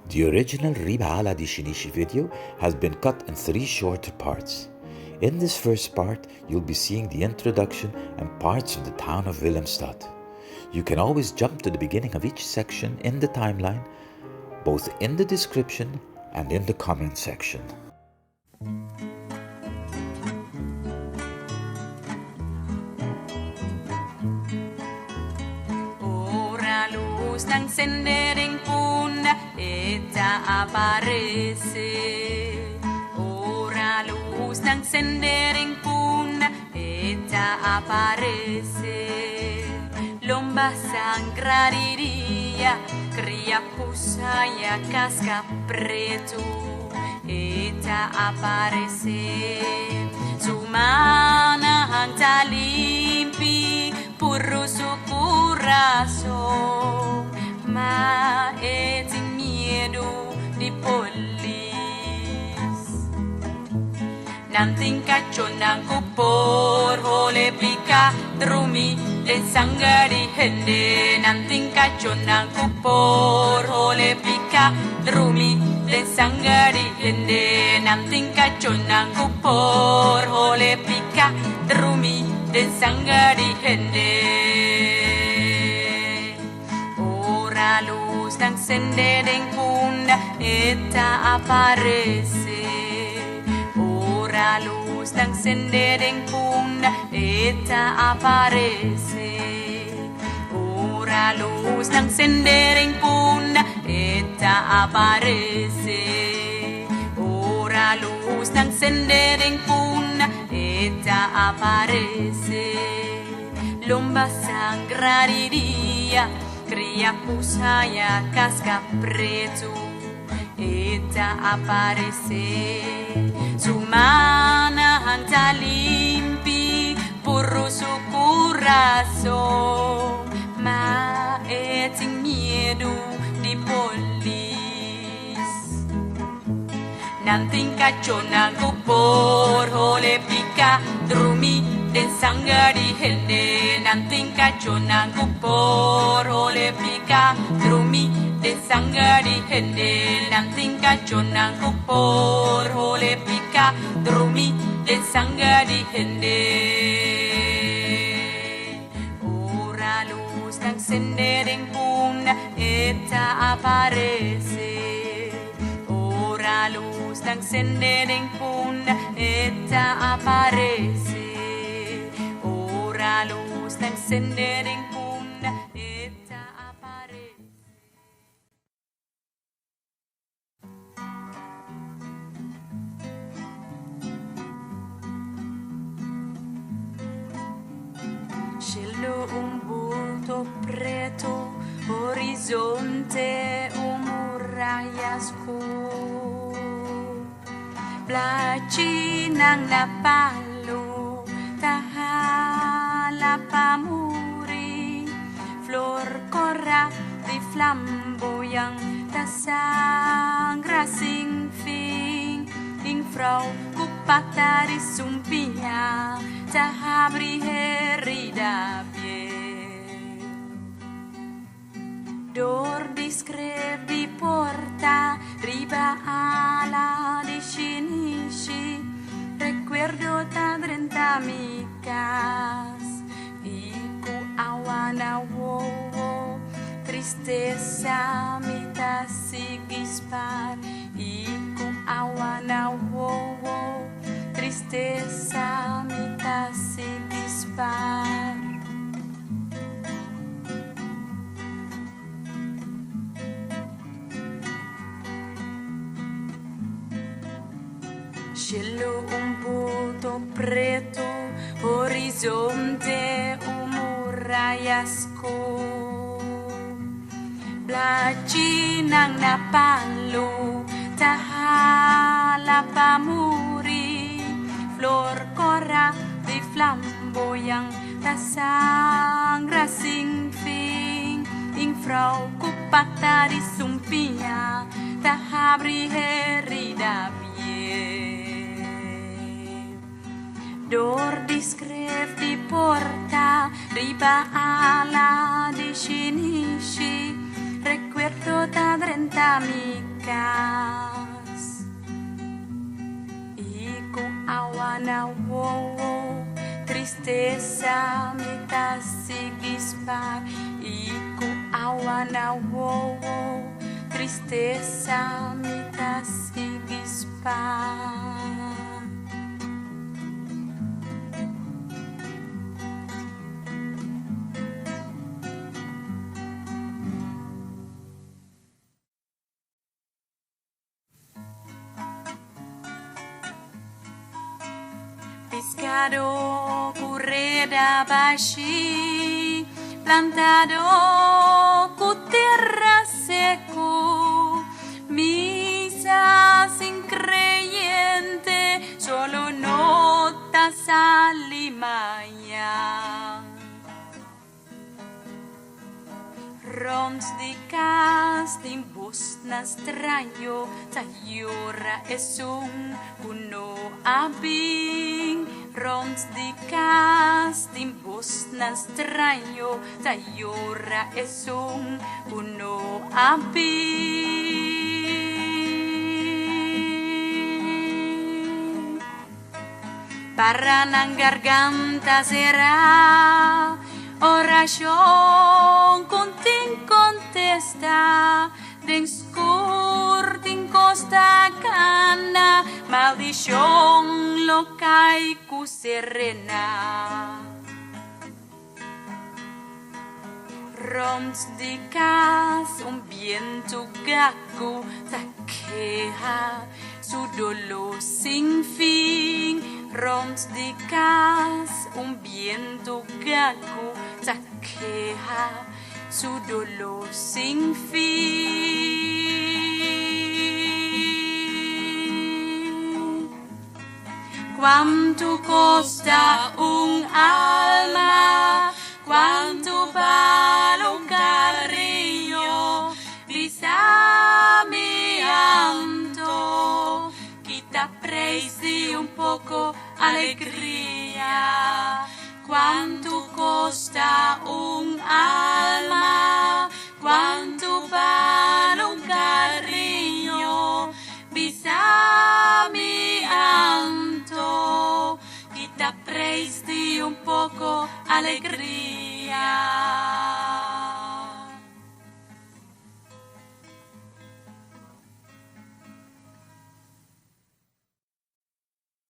The original Riba Ala di Shinichi video has been cut in 3 shorter parts. In this first part, you'll be seeing the introduction and parts of the town of Willemstad. You can always jump to the beginning of each section in the timeline, both in the description and in the comment section. Ora luz ng sendering punta, ella aparece. Ora luz ng sendering punta, ella aparece. Lomba sangrariria, cria pusaya casca preto, ella aparece. Sumana ang talimpi, puro su corazón, ma es sin miedo de polis. Nanting kachonang kupor, hole pika drumi, de sangari hende. Nanting kachonang kupor, hole pika drumi, de sangari hende. Nanting kachonang kupor, hole pika drumi, de sangari hende. Ora luz ng sendering punta, ella aparece. Ora luz ng sendering punta, ella aparece. Ora luz ng sendering punta, ella aparece. Ora luz ng sendering punta, ella aparece. Lomba sangrariria, cria pusaya casca preto, ella aparece. Sumana ang talimpi, puro su corazón, ma es sin miedo de polis. Nanting kachonang kupor, hole pika drumi, de sangari hende. Nanting kachonang kupor, hole pika drumi, de sangari hende. Nanting kachonang kupor, hole pika drumi, de sangari hende. Ora luz ng sendering punta, ella aparece. Ora luz ng sendering punta, ella aparece. Ora luz ng sendering punta, ella aparece. Cielo un bulto preto, horizonte umurayas ko. Placi ng napalo, tahala pamuri. Flor corra di flamboyang, tasangra sing fing. Ing frau kupata di sumpia, tahabri herida pie. Dor discrevi porta, riba ala di shinishi. Recuerdo ta amigas, iku awana wo, tristeza mi ta sigispar. Iku awana wo, tristeza mi ta sigispar. Cielo un punto preto, horizonte umurayas ko. Blaci ng napalo, tahala pamuri. Flor corra di flamboyang, tasangra sing fing. Ing frau kupata di sumpia, tahabri herida pie. Dor discrev di porta, riba ala di shinishi. Recuerdo ta 30 amigas, Y con agua na wow, tristeza me ta sigispar. Y con agua na wow, tristeza me ta sigispar. Pescado correda baixi, plantado cu terra seco, misa sin creyente, solo notas alimaña. Rond de casting bus na estranho, sayura es un kuno abing. Rond de casting bus na estranho, sayura es un kuno abing. Para ng garganta será oración contin contesta, den scur din costa cana, maldición lo caicu serena. Rond de cas un viento gaku taqueja su dolor sin fin. Rond de cas un viento gaku taqueja su dolor sin fin. Quanto costa un alma, quanto vale un cariño, disami anto, quita presi un poco alegría. Quanto costa un alma, quanto vale un cariño, bisami anto, quita presti un poco alegría.